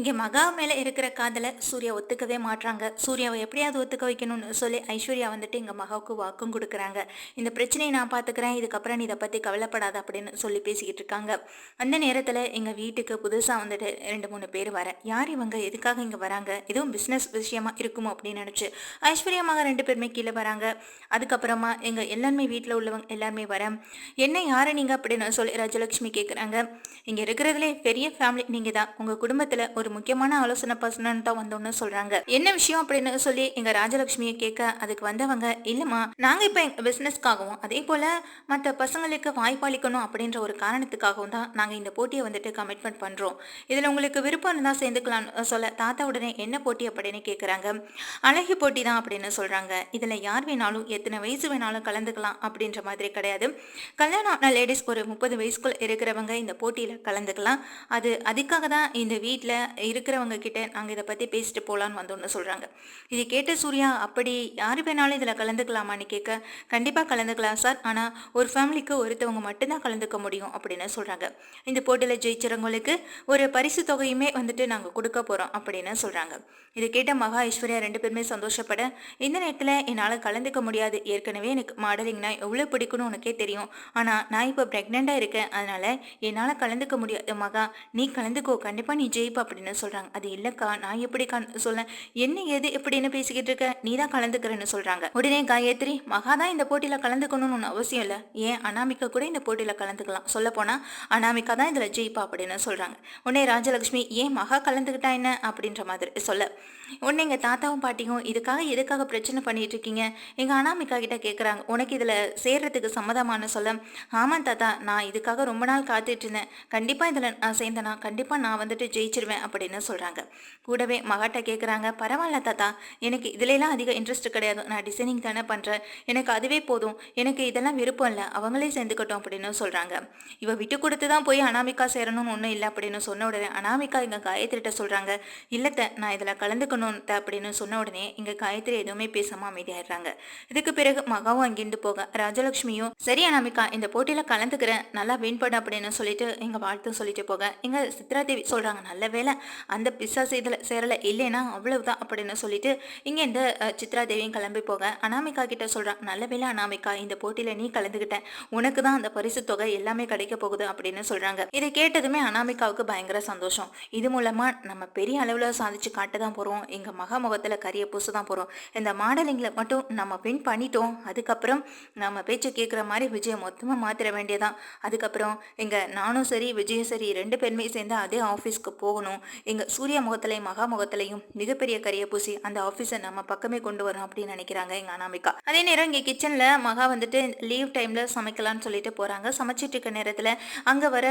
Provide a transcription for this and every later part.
இங்கே மகா மேலே இருக்கிற காதலை சூர்யா ஒத்துக்கவே மாட்றாங்க. சூர்யாவை எப்படியாவது ஒத்துக்க வைக்கணும்னு சொல்லி ஐஸ்வர்யா வந்துட்டு எங்கள் மகாவுக்கு வாக்கும் கொடுக்குறாங்க. இந்த பிரச்சனையை நான் பார்த்துக்கிறேன், இதுக்கப்புறம் நீ இதை பற்றி கவலைப்படாத அப்படின்னு சொல்லி பேசிக்கிட்டு இருக்காங்க. அந்த நேரத்தில் எங்கள் வீட்டுக்கு புதுசாக வந்துட்டு 2-3 பேர் யார் இவங்க, எதுக்காக இங்கே வராங்க, எதுவும் பிஸ்னஸ் விஷயமா இருக்குமோ அப்படின்னு நினச்சி ஐஸ்வர்யா மகா 2 பேருமே கீழே வராங்க. அதுக்கப்புறமா எங்கள் எல்லாருமே வீட்டில் உள்ளவங்க எல்லாருமே என்ன யார் நீங்கள் அப்படின்னு சொல்லி ராஜலட்சுமி கேட்குறாங்க. இங்கே இருக்கிறதுலே பெரிய ஃபேமிலி நீங்கள் தான், உங்கள் குடும்பத்தில் ஒரு முக்கியமான ஆலோசனை பர்சன் தான் வந்தோன்னு சொல்றாங்க. என்ன விஷயம் அப்படின்னு சொல்லி எங்க ராஜலட்சுமியை கேட்க, அதுக்கு வந்தவங்க இல்லம்மா, நாங்க இப்ப எங்க பிசினஸ்க்காகவும் அதே போல மற்ற பசங்களுக்கு வாய்ப்பளிக்கணும் அப்படின்ற ஒரு காரணத்துக்காகவும் தான் நாங்க இந்த போட்டியை வந்துட்டு கமிட்மெண்ட் பண்றோம். இதுல உங்களுக்கு விருப்பம் இருந்தா சேர்ந்துக்கலாம்னு சொல்ல, தாத்தா உடனே என்ன போட்டி அப்படின்னு கேட்கறாங்க. அழகி போட்டி தான் அப்படின்னு சொல்றாங்க. இதுல யார் வேணாலும் எத்தனை வயசு வேணாலும் கலந்துக்கலாம் அப்படின்ற மாதிரி கிடையாது. கல்யாணம் ஆன லேடிஸ் ஒரு 30 வயசுக்குள்ள இருக்கிறவங்க இந்த போட்டியில கலந்துக்கலாம். அதுக்காக தான் இந்த வீட்டில் இருக்கிறவங்க கிட்ட நாங்கள் இதை பற்றி பேசிட்டு போகலான்னு வந்தோம்னு சொல்கிறாங்க. இதை கேட்ட சூர்யா, அப்படி யார் வேணாலும் இதில் கலந்துக்கலாமான்னு கேட்க, கண்டிப்பாக கலந்துக்கலாம் சார், ஆனால் ஒரு ஃபேமிலிக்கு ஒருத்தவங்க மட்டும்தான் கலந்துக்க முடியும் அப்படின்னு சொல்கிறாங்க. இந்த போட்டியில் ஜெயிச்சவங்களுக்கு ஒரு பரிசு தொகையுமே வந்துட்டு நாங்கள் கொடுக்க போகிறோம் அப்படின்னு சொல்கிறாங்க. இதை கேட்ட மகா ஐஸ்வர்யா 2 பேருமே சந்தோஷப்பட, இந்த நேரத்தில் என்னால் கலந்துக்க முடியாது, ஏற்கனவே எனக்கு மாடலிங்னா எவ்வளோ பிடிக்கும்னு உனக்கே தெரியும், ஆனால் நான் இப்போ ப்ரெக்னெண்ட்டாக இருக்கேன், அதனால் என்னால் கலந்துக்க முடியாது மகா, நீ கலந்துக்கோ, கண்டிப்பாக நீ ஜெயிப்ப அப்படின்னு சொல்கிறாங்க. அது இல்லைக்கா, நான் எப்படி சொல்ல, என்ன ஏது எப்படின்னு பேசிக்கிட்டு இருக்க, நீ தான் கலந்துக்கிறேன்னு சொல்கிறாங்க. உடனே காயத்ரி, மகா தான் இந்த போட்டியில் கலந்துக்கணும்னு ஒன்று அவசியம் இல்லை, ஏன் அனாமிகா கூட இந்த போட்டியில் கலந்துக்கலாம், சொல்ல போனால் அனாமிகா தான் இதில் ஜெயிப்பா அப்படின்னு சொல்கிறாங்க. உடனே ராஜலட்சுமி, ஏன் மகா கலந்துக்கிட்டா என்ன அப்படின்ற மாதிரி சொல்ல, உடனே எங்கள் தாத்தாவும் பாட்டியும் எதுக்காக பிரச்சனை பண்ணிட்டு இருக்கீங்க, எங்கள் அனாமிகா கிட்ட கேட்குறாங்க. உனக்கு இதில் சேர்றதுக்கு சம்மதமானு சொல்ல, ஆமாம் தாத்தா, நான் இதுக்காக ரொம்ப நாள் காத்துட்டு இருந்தேன், கண்டிப்பாக இதில் நான் சேர்ந்தேனா கண்டிப்பாக நான் வந்துட்டு ஜெயிச்சிருவேன் அப்படின்னு சொல்கிறாங்க. கூடவே மகாட்ட கேட்குறாங்க, பரவாயில்ல தாத்தா, எனக்கு இதுலலாம் அதிக இன்ட்ரெஸ்ட் கிடையாது, நான் டிசைனிங் தானே பண்ணுறேன், எனக்கு அதுவே போதும், எனக்கு இதெல்லாம் விருப்பம் இல்லை, அவங்களே சேர்ந்துக்கட்டும் அப்படின்னு சொல்கிறாங்க. இவ விட்டு கொடுத்து தான் போய் அனாமிகா சேரணும்னு ஒன்றும் இல்லை அப்படின்னு சொன்ன உடனே அனாமிகா இங்கே காயத்ரிட்ட சொல்கிறாங்க, இல்லைத்த நான் இதில் கலந்துக்கணும் அப்படின்னு சொன்ன உடனே இங்கே காயத்ரி எதுவுமே பேசாமல் அமைதியாயிடுறாங்க. இதுக்கு பிறகு மகாவும் அங்கிருந்து போக, ராஜலட்சுமியும் சரி அனாமிகா இந்த போட்டியில் கலந்துக்கிறேன், நல்லா வின் பண்ண அப்படின்னு சொல்லிட்டு எங்கள் வாழ்த்து சொல்லிட்டு போக, எங்கள் சித்ரா தேவி சொல்கிறாங்க, நல்ல வேலை அந்த பிசாசு இதில் சேரலை, இல்லைன்னா அவ்வளவுதான் அப்படின்னு சொல்லிட்டு இங்கே இந்த சித்ரா தேவியும் கிளம்பி போக, அனாமிகா கிட்ட சொல்கிறாங்க, நல்ல வேலை அனாமிகா, இந்த போட்டியில் நீ கலந்துக்கிட்டேன், உனக்கு தான் அந்த பரிசு தொகை எல்லாமே கிடைக்க போகுது அப்படின்னு சொல்கிறாங்க. இதை கேட்டதுமே அனாமிகாவுக்கு பயங்கர சந்தோஷம். இது மூலமாக நம்ம பெரிய அளவில் சாதிச்சு காட்ட தான் போகிறோம், எங்கள் மகா முகத்தில் கரிய பூச தான் போகிறோம், இந்த மாடலிங்கில் மட்டும் நம்ம வின் பண்ணிட்டோம், அதுக்கப்புறம் நம்ம பேச்சை கேட்குற மாதிரி விஜயம் மொத்தமாக மாற்றிட வேண்டியதான். அதுக்கப்புறம் நானும் சரி விஜயும் சரி 2 பேருமே சேர்ந்து அதே ஆஃபீஸ்க்கு போகணும், எங்கள் சூர்யா முகத்திலையும் மகா முகத்திலையும் மிகப்பெரிய கரிய பூசி அந்த ஆஃபீஸை நம்ம பக்கமே கொண்டு வரோம் அப்படின்னு நினைக்கிறாங்க எங்கள் அனாமிகா. அதே நேரம் இங்கே கிச்சனில் மகா வந்துட்டு லீவ் டைமில் சமைக்கலாம்னு சொல்லிட்டு போகிறாங்க. சமைச்சிட்டு இருக்க நேரத்தில் அங்கே வர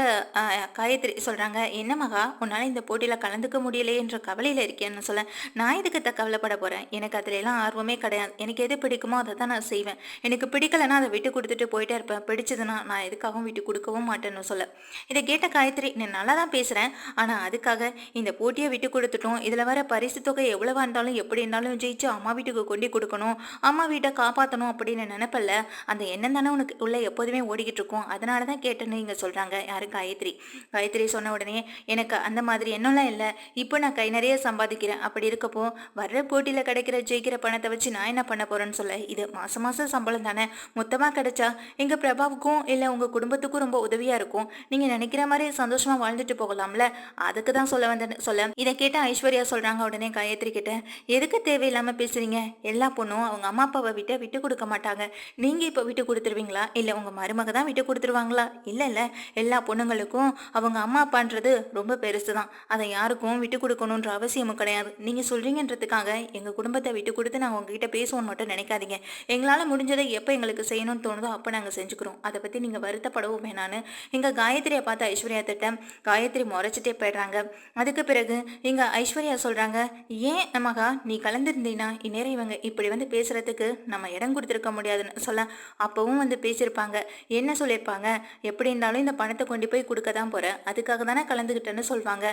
காயத்ரி சொல்கிறாங்க, என்ன மகா உன்னால் இந்த போட்டியில் கலந்துக்க முடியலையேன்ற கவலையில் இருக்கேன்னு சொல்ல, நான் இதுக்கு கவலைப்பட போகிறேன், எனக்கு அதுல எல்லாம் ஆர்வமே கிடையாது, எனக்கு எது பிடிக்குமோ அதை தான் நான் செய்வேன், எனக்கு பிடிக்கலைன்னா அதை விட்டு கொடுத்துட்டு போயிட்டே இருப்பேன், பிடிச்சதுன்னா நான் எதுக்காகவும் விட்டு கொடுக்கவும் மாட்டேன்னு சொல்ல, இதை கேட்ட காயத்ரி, நீ நல்லா தான் பேசுகிறேன், ஆனால் அதுக்காக இந்த போட்டியை விட்டு கொடுத்துட்டோம், இதில் வர பரிசு தொகை எவ்வளவா இருந்தாலும் எப்படி இருந்தாலும் ஜெயிச்சு அம்மா வீட்டுக்கு கொண்டு கொடுக்கணும், அம்மா வீட்டை காப்பாற்றணும் அப்படின்னு நினைப்பல, அந்த எண்ணம் தானே உனக்கு உள்ள எப்போதுமே ஓடிக்கிட்டு இருக்கும், அதனால தான் கேட்டேன்னு இங்கே சொல்கிறாங்க யாரு காயத்ரி. காயத்ரி சொன்ன உடனே, எனக்கு அந்த மாதிரி எண்ணம்லாம் இல்லை, இப்போ நான் கை நிறைய சம்பாதிக்கிறேன், அப்படி இருக்கப்போ வர்ற போட்டியில் கிடைக்கிற ஜெயிக்கிற பணத்தை வச்சு நான் என்ன பண்ண போகிறேன்னு சொல்ல, இது மாதம் மாதம் சம்பளம் தானே, மொத்தமாக கிடைச்சா எங்கள் பிரபாவுக்கும் இல்லை உங்கள் குடும்பத்துக்கும் ரொம்ப உதவியாக இருக்கும், நீங்கள் நினைக்கிற மாதிரி சந்தோஷமாக வாழ்ந்துட்டு போகலாம்ல, அதுக்கு தான் சொல்ல வந்தேன்னு சொல்ல, இதை கேட்ட ஐஸ்வர்யா சொல்கிறாங்க உடனே காயத்ரி கிட்ட, எதுக்கு தேவையில்லாமல் பேசுகிறீங்க, எல்லா பொண்ணும் அவங்க அம்மா அப்பாவை விட்டு கொடுக்க மாட்டாங்க, நீங்கள் இப்போ விட்டு கொடுத்துருவீங்களா, இல்லை உங்கள் மருமக தான் விட்டு கொடுத்துருவாங்களா, இல்லை எல்லா பொண்ணுங்களுக்கும் அவங்க அம்மா அப்பான்றது ரொம்ப பெருசு தான், அதை யாருக்கும் விட்டு கொடுக்கணுன்ற அவசியமும் கிடையாது, நீங்கள் சொல்கிறீங்கன்றதுக்காக எங்கள் குடும்பத்தை விட்டு கொடுத்து நாங்கள் உங்ககிட்ட பேசுவோன்னு மட்டும் நினைக்காதீங்க, எங்களால் முடிஞ்சதை எப்போ எங்களுக்கு செய்யணும்னு தோணுதோ அப்போ நாங்கள் செஞ்சுக்கிறோம், அதை பற்றி நீங்கள் வருத்தப்படவும் வேணான்னு எங்கள் காயத்ரியை பார்த்து ஐஸ்வர்யா திட்டம் காயத்ரி முறைச்சிட்டே போயிடுறாங்க. அதுக்கு பிறகு இங்கே ஐஸ்வர்யா சொல்கிறாங்க, ஏன் மகா நீ கலந்துருந்தீங்கன்னா இந்நேரம் இவங்க இப்படி வந்து பேசுகிறதுக்கு நம்ம இடம் கொடுத்துருக்க முடியாதுன்னு சொல்ல, அப்போவும் வந்து பேசியிருப்பாங்க, என்ன சொல்லியிருப்பாங்க, எப்படி இருந்தாலும் இந்த பணத்தை கொண்டு போய் கொடுக்க தான் போகிறேன், அதுக்காக தானே கலந்துக்கிட்டேன்னு சொல்லுவாங்க,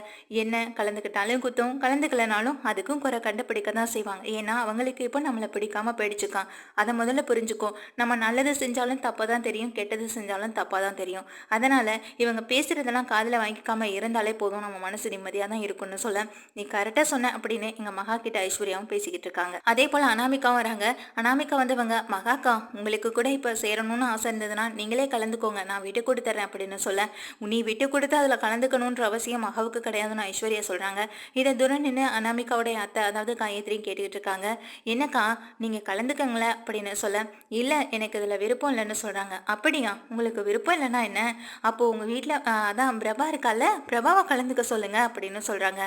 என்ன கலந்துக்கிட்டாலும் குத்தம், கலந்துக்கலனாலும் அதுக்கும் குறை கண்டுபிடிக்க தான் செய்வாங்க, ஏன்னா அவங்களுக்கு இப்போ நம்மளை பிடிக்காம போயிடுச்சுக்கான், அதை முதல்ல புரிஞ்சுக்கோ, நம்ம நல்லது செஞ்சாலும் தப்பாக தான் தெரியும், கெட்டது செஞ்சாலும் தப்பாக தான் தெரியும், அதனால் இவங்க பேசுகிறதெல்லாம் காதில் வாங்கிக்காமல் இருந்தாலே போதும், நம்ம மனசு நிம்மதியாக தான் இருக்கும்னு சொல்ல நீ கரெக்டாக சொன்ன அப்படின்னு எங்கள் மகா கிட்ட ஐஸ்வர்யாவும் பேசிக்கிட்டு இருக்காங்க. அதே போல் அனாமிகாவும் வராங்க. அனாமிகா வந்து இவங்க மகாக்கா உங்களுக்கு கூட இப்போ சேரணும்னு ஆசை இருந்ததுன்னா நீங்களே கலந்துக்கோங்க, நான் விட்டு கொடுத்துட்றேன் அப்படின்னு சொல்ல நீ விட்டு கொடுத்து அதில் கலந்துக்கணுன்ற அவசியம் மகாவுக்கு கிடையாதுன்னு ஐஸ்வர்யா சொல்கிறாங்க. இதை தூரம் நின்று அனாமிகாவுடைய அத்தை அதாவது காயத்ரியும் கேட்டுக்கிட்டு இருக்காங்க. என்னக்கா நீங்கள் கலந்துக்கங்களேன் அப்படின்னு சொல்ல இல்லை எனக்கு இதில் விருப்பம் இல்லைன்னு சொல்கிறாங்க. அப்படியா, உங்களுக்கு விருப்பம் இல்லைன்னா என்ன, அப்போது உங்கள் வீட்டில் அதான் பிரபா இருக்கால, பிரபாவை கலந்துக்க சொல்லுங்கள் அப்படின்னு சொல்கிறாங்க.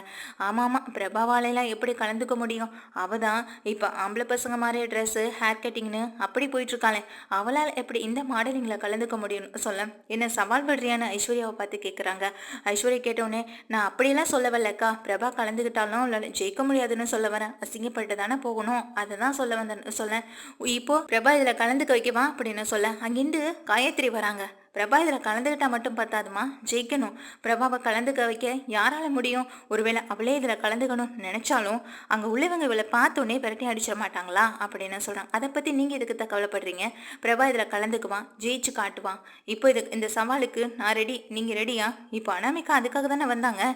ஆமாம் ஆமாம், பிரபாவாலெல்லாம் எப்படி கலந்துக்க முடியும், அவள் தான் இப்போ ஆம்பளை பசங்க மாதிரி ட்ரெஸ்ஸு ஹேர் கட்டிங்னு அப்படி போயிட்டுருக்காளே, அவளால் எப்படி இந்த மாடலிங்கில் கலந்துக்க முடியும்னு சொல்ல என்ன சவால் படுறியான்னு ஐஸ்வர்யாவை பார்த்து கேட்குறாங்க. ஐஸ்வர்யா கேட்டவுடனே நான் அப்படியெல்லாம் சொல்ல வரலக்கா, பிரபா கலந்துக்கிட்டாலும் இல்லை ஜெயிக்க முடியாதுன்னு சொல்ல வரேன், அசிங்கப்பட்டு தானே போகணும், அதை தான் சொல்ல வந்தேன்னு சொல்ல இப்போ பிரபா இதில் கலந்துக்க வைக்கவா அப்படின்னு சொல்ல அங்கிருந்து காயத்ரி வராங்க. பிரபா இதில் கலந்துக்கிட்டா மட்டும் பத்தாதுமா, ஜெயிக்கணும், பிரபாவை கலந்துக்க வைக்க யாரால முடியும், ஒருவேளை அவளே இதில் கலந்துக்கணும்னு நினச்சாலும் அங்கே உள்ளவங்க இவளை பார்த்தோன்னே விரட்டி அடிச்சிட மாட்டாங்களா அப்படின்னு சொல்கிறாங்க. அதை பற்றி நீங்கள் எதுக்கு தான் கவலைப்படுறீங்க, பிரபா இதில் கலந்துக்குவான், ஜெயிச்சு காட்டுவான், இப்போ இந்த சவாலுக்கு நான் ரெடி, நீங்கள் ரெடியா, இப்போ அனாமிகா அதுக்காக தானே வந்தாங்க,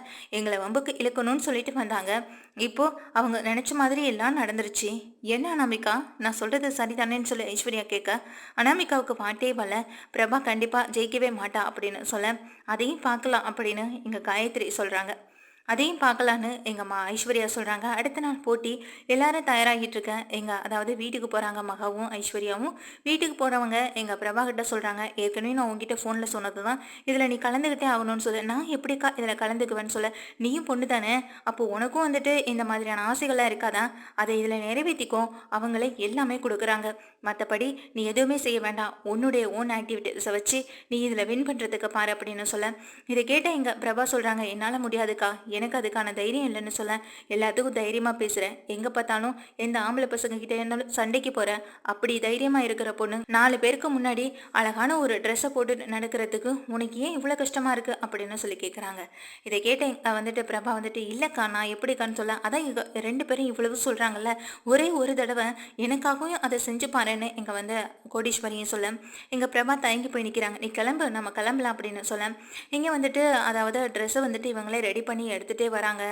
எங்களை வம்புக்கு இழுக்கணும்னு சொல்லிட்டு வந்தாங்க, இப்போ அவங்க நினச்ச மாதிரி எல்லாம் நடந்துருச்சு, என்ன அனாமிகா நான் சொல்கிறது சரிதானேன்னு சொல்லி ஐஸ்வர்யா கேட்க அனாமிகாவுக்கு பாட்டே வரல, பிரபா கண்டிப்பாக ஜெயிக்கவே மாட்டா அப்படின்னு சொல்ல அதையும் பார்க்கலாம் அப்படின்னு இங்கே காயத்ரி சொல்கிறாங்க. அதையும் பார்க்கலான்னு எங்கள் ஐஸ்வர்யா சொல்கிறாங்க. அடுத்த நாள் போட்டி எல்லாரும் தயாராகிட்டு இருக்கேன். அதாவது வீட்டுக்கு போகிறாங்க மகாவும் ஐஸ்வர்யாவும். வீட்டுக்கு போகிறவங்க எங்கள் பிரபா கிட்ட சொல்கிறாங்க, ஏற்கனவே நான் உங்ககிட்ட ஃபோனில் சொன்னது தான், இதில் நீ கலந்துக்கிட்டே ஆகணும்னு சொல்ல, நான் எப்படிக்கா இதில் கலந்துக்குவேன்னு சொல்ல, நீயும் பொண்ணு தானே, அப்போது உனக்கும் வந்துட்டு இந்த மாதிரியான ஆசைகள்லாம் இருக்காதான், அதை இதில் நிறைவேற்றிக்கோ, அவங்களே எல்லாமே கொடுக்குறாங்க, மற்றபடி நீ எதுவுமே செய்ய வேண்டாம், உன்னுடைய ஓன் ஆக்டிவிட்டிஸை வச்சு நீ இதில் வின் பண்ணுறதுக்கு பாரு அப்படின்னு சொல்ல இதை கேட்ட எங்கள் பிரபா சொல்கிறாங்க, என்னால் முடியாதுக்கா, எனக்கு அதுக்கான தைரியம் இல்லைன்னு சொல்ல எல்லாத்துக்கும் தைரியமாக பேசுகிறேன், எங்கே பார்த்தாலும் எந்த ஆம்பளை பசங்க கிட்டே இருந்தாலும் சண்டைக்கு போகிறேன், அப்படி தைரியமாக இருக்கிற பொண்ணு 4 பேருக்கு முன்னாடி அழகான ஒரு ட்ரெஸ்ஸை போட்டு நடக்கிறதுக்கு உனக்கு ஏன் இவ்வளோ கஷ்டமாக இருக்குது அப்படின்னு சொல்லி கேட்குறாங்க. இதை கேட்ட வந்துட்டு பிரபா வந்துட்டு இல்லைக்கா நான் எப்படிக்கான்னு சொல்ல, அதான் 2 பேரும் இவ்வளவு சொல்கிறாங்கல்ல, ஒரே ஒரு தடவை எனக்காகவும் அதை செஞ்சு பாருன்னு கோடீஸ்வரியும் சொல்ல எங்கள் பிரபா தயங்கி போய் நிற்கிறாங்க. நீ கிளம்பு, நம்ம கிளம்பலாம் அப்படின்னு சொல்ல இங்கே வந்துட்டு அதாவது ட்ரெஸ்ஸை வந்துட்டு இவங்களே ரெடி பண்ணி எடுத்துகிட்டே வராங்க.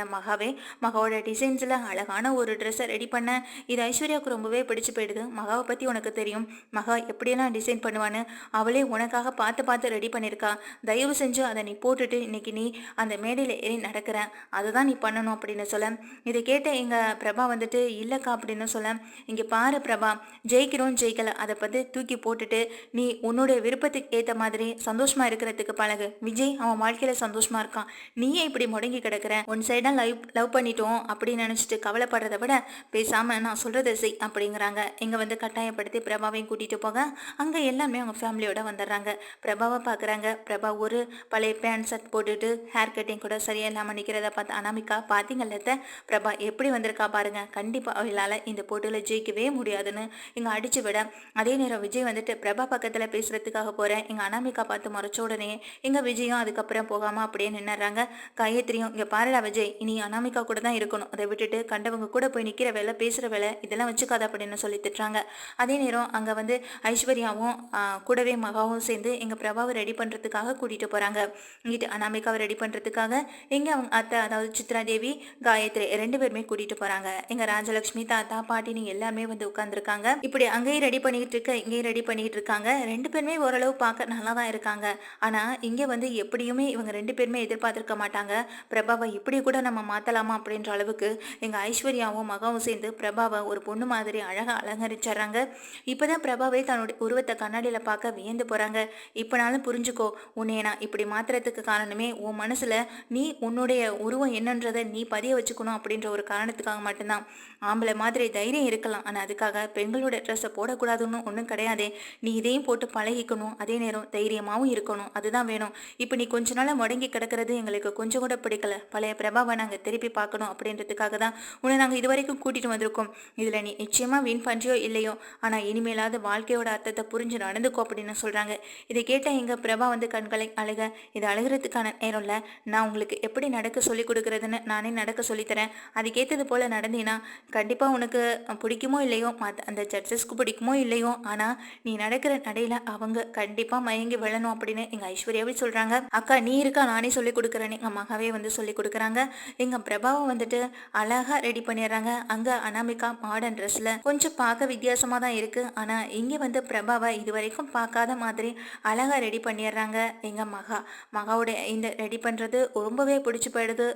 மகாவோட டிசைன்ஸில் அழகான ஒரு ட்ரெஸ்ஸை ரெடி பண்ண இது ஐஸ்வர்யாவுக்கு ரொம்பவே பிடிச்சு போயிடுது. மகாவை பற்றி உனக்கு தெரியும், மகா எப்படியெல்லாம் டிசைன் பண்ணுவான்னு, அவளே உனக்காக பார்த்து பார்த்து ரெடி பண்ணியிருக்கா, தயவு செஞ்சு அதை நீ போட்டுட்டு இன்னைக்கு நீ அந்த மேடையில் ஏறி நடக்கிற, அதை தான் நீ பண்ணணும் அப்படின்னு சொல்ல இதை கேட்ட எங்கள் பிரபா வந்துட்டு இல்லைக்கா அப்படின்னு சொல்ல இங்கே பாரு பிரபா, ஜெயிக்கிறோம் ஜெயிக்கலை அதை பற்றி தூக்கி போட்டுட்டு நீ உன்னுடைய விருப்பத்துக்கு ஏற்ற மாதிரி சந்தோஷமாக இருக்கிறதுக்கு பழகு. விஜய் அவன் வாழ்க்கையில் சந்தோஷமாக இருக்கான், நீயே இப்படி முடங்கி கிடக்கிற, ஒன் சைடாக லவ் பண்ணிட்டோம் அப்படின்னு நினச்சிட்டு கவலைப்படுறத விட பேசாமல் நான் சொல்கிறத செய் அப்படிங்கிறாங்க. இங்கே கட்டாயப்படுத்தி பிரபாவையும் கூட்டிகிட்டு போக அங்கே எல்லாமே அவங்க ஃபேமிலியோட வந்துடுறாங்க. பிரபாவை பார்க்குறாங்க. பிரபா ஒரு பழைய பேண்ட் ஷர்ட் போட்டுட்டு ஹேர் கட்டிங் கூட சரியாக இல்லாமல் நிற்கிறத பார்த்து அனாமிகா பார்த்தீங்கல்ல பிரபா எப்படி வந்திருக்கா பாருங்க, கண்டிப்பாக அவளால் இந்த போட்டியில் ஜெயிக்கவே முடியாதுன்னு இங்கே அடிச்சு விட அதே நேரம் விஜய் பிரபா பக்கத்தில் பேசுகிறதுக்காக போகிறேன் எங்கள் அனாமிகா பார்த்து முறைச்ச உடனே எங்கள் விஜயும் அதுக்கப்புறம் போகாமல் அப்படியே நின்னுறாங்க. காயத்ரியும் இங்கே பாருடா விஜய், இனி அனாமிகா கூட தான் இருக்கணும், அதை விட்டுட்டு கண்டவங்க கூட போய் நிற்கிற வேலை பேசுகிற வேலை இதெல்லாம் வச்சுக்காத அப்படின்னு சொல்லி திட்டுறாங்க. அதே நேரம் அங்கே ஐஸ்வர்யாவும் கூடவே மகாவும் சேர்ந்து எங்கள் பிரபாவை ரெடி பண்ணுறதுக்காக கூட்டிகிட்டு போகிறாங்க. இங்கிட்டு அனாமிகாவை ரெடி பண்ணுறதுக்காக எங்கே அவங்க அத்தை அதாவது சித்ரா தேவி காயத்ரி 2 பேருமே கூட்டிகிட்டு போகிறாங்க. எங்கள் ராஜலட்சுமி தாத்தா பாட்டினி எல்லாருமே உட்காந்துருக்காங்க. இப்படி அங்கேயும் ரெடி பண்ணிக்கிட்டு இருக்க இங்கேயும் ரெடி பண்ணிக்கிட்டு இருக்காங்க. 2 பேருமே ஓரளவு பார்க்க நல்லா தான் இருக்காங்க. ஆனால் இங்கே எப்படியுமே இவங்க 2 பேருமே எதிர்பார்த்துருக்க மாட்டாங்க, பிரபாவை இப்படி கூட நம்ம மாற்றலாமா அப்படின்ற அளவுக்கு எங்கள் ஐஸ்வர்யாவும் மகாவும் சேர்ந்து பிரபாவை ஒரு பொண்ணு மாதிரி அழகாக அலங்கரிச்சிட்றாங்க. இப்போ தான் பிரபாவை தன்னுடைய உருவத்தை கண்ணாடியில் பார்க்க வியந்து போகிறாங்க. இப்போனாலும் புரிஞ்சுக்கோ, உன்னை நான் இப்படி மாற்றுறதுக்கு காரணமே உன் மனசில் நீ உன்னுடைய உருவம் என்னன்றதை நீ பதிய வச்சுக்கணும் அப்படின்ற ஒரு காரணத்துக்காக மட்டும்தான். ஆம்பளை மாதிரி தைரியம் இருக்கலாம், ஆனால் அதுக்காக பெண்களோட ட்ரெஸ்ஸை போடக்கூடாதுன்னு ஒன்றும் கிடையாதே, நீ இதையும் போட்டு பழகிக்கணும், அதே நேரம் தைரியமாகவும் இருக்கணும், அதுதான் வேணும். இப்போ நீ கொஞ்ச நாளாக முடங்கி கிடக்கிறது எங்களுக்கு கொஞ்சம் கூட பிடிக்கல, பழைய பிரபாவை நாங்கள் திருப்பி பார்க்கணும் அப்படின்றதுக்காக தான் உன்னை நாங்கள் இது வரைக்கும் கூட்டிகிட்டு வந்திருக்கோம். இதில் நீ நிச்சயமாக வின் பண்ணுறியோ இல்லையோ, ஆனால் இனிமேலாவது வாழ்க்கையோட அர்த்தத்தை புரிஞ்சு நடந்துக்கோ அப்படின்னு சொல்கிறாங்க. இதை கேட்ட எங்கள் பிரபா கண்களை அழுக, இது அழுகிறதுக்கான நேரம் இல்லை, நான் உங்களுக்கு எப்படி நடக்க சொல்லி கொடுக்குறதுன்னு நானே நடக்க சொல்லித்தரேன், அதுக்கேற்றது போல் நடந்தீங்கன்னா கண்டிப்பாக உனக்கு பிடிக்குமோ இல்லையோ, அந்த ஜட்ஜஸ்க்கு பிடிக்குமோ இல்லையோ, ஆனால் நீ நடக்கிற நடையில் அவங்க கண்டிப்பாக மயங்கி விழணும் அப்படின்னு எங்கள் ஐஸ்வர்யாவே சொல்கிறாங்க. அக்கா நீ இருக்கா, நானே சொல்லி கொடுக்குறேன்னு எங்கள் மகாவே சொல்லி கொடுக்குறாங்க. எங்க பிரபாவும் வந்துட்டு அழகா ரெடி பண்ணிடுறாங்க. அங்க அனாமிகா மாடர்ன் ட்ரெஸ்ல கொஞ்சம் பார்க்க வித்தியாசமா தான் இருக்கு. ஆனா இங்க வந்து பிரபாவை இது வரைக்கும் பார்க்காத மாதிரி அழகா ரெடி பண்ணிடுறாங்க எங்க மகாவுடைய இந்த ரெடி பண்றது ரொம்பவே பிடிச்சு போயிடுது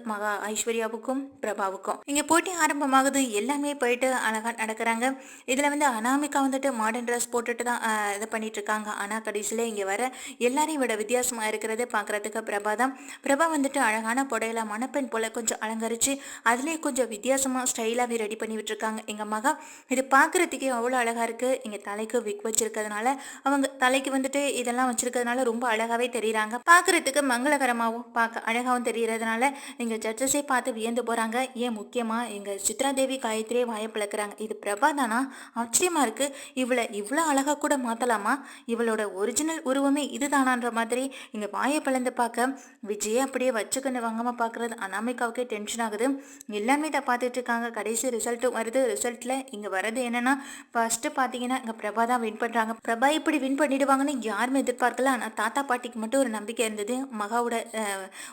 ஐஸ்வர்யாவுக்கும் பிரபாவுக்கும். இங்க போட்டி ஆரம்பமாகுது. எல்லாமே போயிட்டு அழகா நடக்கிறாங்க. இதுல வந்து அனாமிகா வந்துட்டு மாடர்ன் ட்ரெஸ் போட்டுட்டு தான் இது பண்ணிட்டு இருக்காங்க. ஆனா கடைசியில இங்க வர எல்லாரையும் விட வித்தியாசமா இருக்கிறது பாக்குறதுக்கு பிரபா தான். பிரபா வந்துட்டு அழகான புடையில மணப்பெண் போல கொஞ்சம் அலங்கரிச்சு அதுலயே கொஞ்சம் வித்தியாசமா ஸ்டைலாவே ரெடி பண்ணி விட்டுருக்காங்க எங்க மகா. இது பாக்குறதுக்கே அவ்வளவு அழகா இருக்கு. இங்க தலைக்கு விக் வச்சிருக்கிறதுனால அவங்க தலைக்கு வந்துட்டு இதெல்லாம் வச்சிருக்கிறதுனால ரொம்ப அழகாவே தெரியுறாங்க. பாக்குறதுக்கு மங்களகரமாவும் பார்க்க அழகாவும் தெரியறதுனால எங்க ஜட்ஜஸே பார்த்து வியந்து போறாங்க. ஏன் முக்கியமா எங்க சித்ரா தேவி காயத்ரியே வாய பிளக்குறாங்க. இது பிரபா தானா? ஆச்சரியமா இருக்கு. இவ்வளவு அழகா கூட மாத்தலாமா? இவளோட ஒரிஜினல் உருவமே இதுதானான்ற மாதிரி இங்க வாயை பிளந்து பார்க்க விஜயை அப்படியே வச்சுக்கன்னு வாங்காம பாக்குறது அனாமிகாவுக்கே டென்ஷன் ஆகுது. எல்லாமே தான் பார்த்துட்டு இருக்காங்க. கடைசி ரிசல்ட்டும் வருது. ரிசல்ட்ல இங்க வர்றது என்னன்னா ஃபர்ஸ்ட் பாத்தீங்கன்னா இங்க பிரபா தான் வின் பண்றாங்க. பிரபா இப்படி வின் பண்ணிடுவாங்கன்னு யாருமே எதிர்பார்க்கல. ஆனா தாத்தா பாட்டிக்கு மட்டும் ஒரு நம்பிக்கை இருந்தது. மகாவோட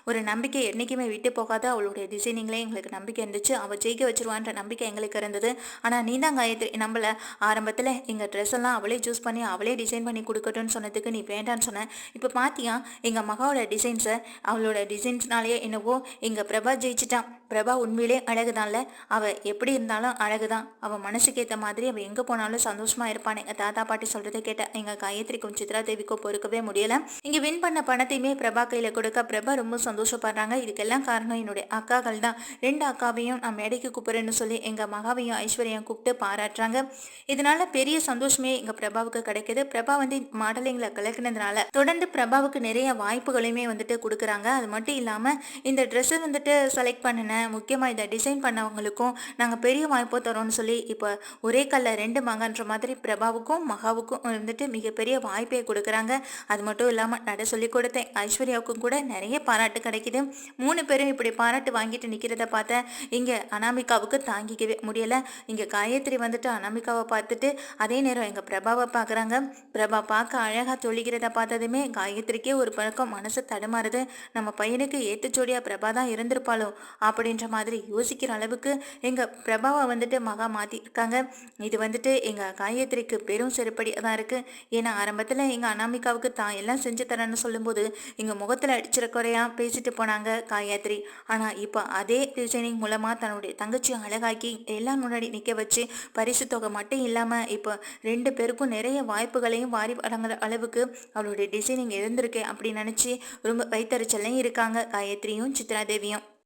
ஒரு நம்பிக்கை என்னைக்குமே விட்டு போகாத. அவளுடைய டிசைனிங்ல எங்களுக்கு நம்பிக்கை இருந்துச்சு. அவள் ஜெயிக்க வச்சிருவான்ற நம்பிக்கை எங்களுக்கு இருந்தது. ஆனா நீ தான் காயத்ரி நம்மள ஆரம்பத்துல எங்க ட்ரெஸ் எல்லாம் அவளே சூஸ் பண்ணி அவளே டிசைன் பண்ணி கொடுக்கட்டும்னு சொன்னதுக்கு நீ வேண்டான்னு சொன்ன. இப்ப பாத்தியா எங்க மகாவோட டிசைன்ஸை அவளோட டிசைன்ஸ்னாலேயே என்னவோ எங்க பிரபா ஜெயிச்சிட்டான். பிரபா உண்மையிலே அழகுதான்ல. அவ எப்படி இருந்தாலும் அழகுதான். அவ மனசுக்கு ஏற்ற மாதிரி அவ எங்க போனாலும் சந்தோஷமா இருப்பான். எங்க தாத்தா பாட்டி சொல்றதை கேட்ட எங்க காயத்ரிக்கும் சித்ரா தேவிக்கும் பொறுக்கவே முடியல. இங்க வின் பண்ண பணத்தையுமே பிரபா கையில கொடுக்க பிரபா ரொம்ப சந்தோஷப்படுறாங்க. இதுக்கெல்லாம் காரணம் என்னுடைய அக்காக்கள் தான். 2 அக்காவையும் நான் மேடைக்கு கூப்பிடுறேன்னு சொல்லி எங்க மகாவையும் ஐஸ்வர்யம் கூப்பிட்டு பாராட்டுறாங்க. இதனால பெரிய சந்தோஷமே எங்க பிரபாவுக்கு கிடைக்குது. பிரபா வந்து மாடலிங்ல கலக்கினதுனால தொடர்ந்து பிரபாவுக்கு நிறைய வாய்ப்புகளையுமே வந்துட்டு கொடுக்குறாங்க. அது மட்டும் இல்லாம இந்த ட்ரெஸ் வந்துட்டு செலக்ட் பண்ணின முக்கியமா இதை டிசைன் பண்ணவங்களுக்கும் நாங்க பெரிய வாய்ப்பு தரோம்னு சொல்லி இப்போ ஒரே கல்ல 2 மகன்ற மாதிரி பிரபாவுக்கும் மகாவுக்கும் வந்துட்டு மிகப்பெரிய வாய்ப்பை கொடுக்குறாங்க. அது மட்டும் இல்லாம நட சொல்லி கொடுத்தேன் ஐஸ்வர்யாவுக்கும் கூட நிறைய பாராட்டு கிடைக்குது. 3 பேரும் இப்படி பாராட்டு வாங்கிட்டு நிக்கிறத பார்த்த இங்க அனாமிகாவுக்கு தாங்கிக்கவே முடியல. இங்க காயத்ரி வந்துட்டு அனாமிகாவை பார்த்துட்டு அதே நேரம் எங்க பிரபாவை பாக்குறாங்க. பிரபா பார்க்க அழகா தொழிக்கிறத பார்த்ததுமே காயத்ரிக்கே ஒரு பழக்கம் மனசு தடுமாறுது. நம்ம பையனுக்கு ஏத்து ஜோடியா பிரபா தான் இருந்திருப்பாளோ அப்படின்ற மாதிரி யோசிக்கிற அளவுக்கு எங்க பிரபாவை வந்துட்டு மகா மாத்தி இருக்காங்க. இது வந்துட்டு எங்க காயத்ரிக்கு பெரும் செருப்படியா தான் இருக்கு. ஏன்னா ஆரம்பத்துல எங்க அனாமிகாவுக்கு தான் எல்லாம் செஞ்சு தரேன்னு சொல்லும்போது எங்க முகத்துல அடிச்சிட குறையா பேசிட்டு போனாங்க காயத்ரி. ஆனா இப்ப அதே டிசைனிங் மூலமா தன்னுடைய தங்கச்சி அழகாக்கி எல்லாம் முன்னாடி நிக்க வச்சு பரிசு தொகை மட்டும் இல்லாம இப்ப 2 பேருக்கும் நிறைய வாய்ப்புகளையும் வாரி வழங்குற அளவுக்கு அவளுடைய டிசைனிங் இருந்திருக்கு அப்படின்னு நினைச்சு ரொம்ப வைத்தறிச்சலையும் இருக்காங்க காயத்ரியும் சித்ரா தேவியும்.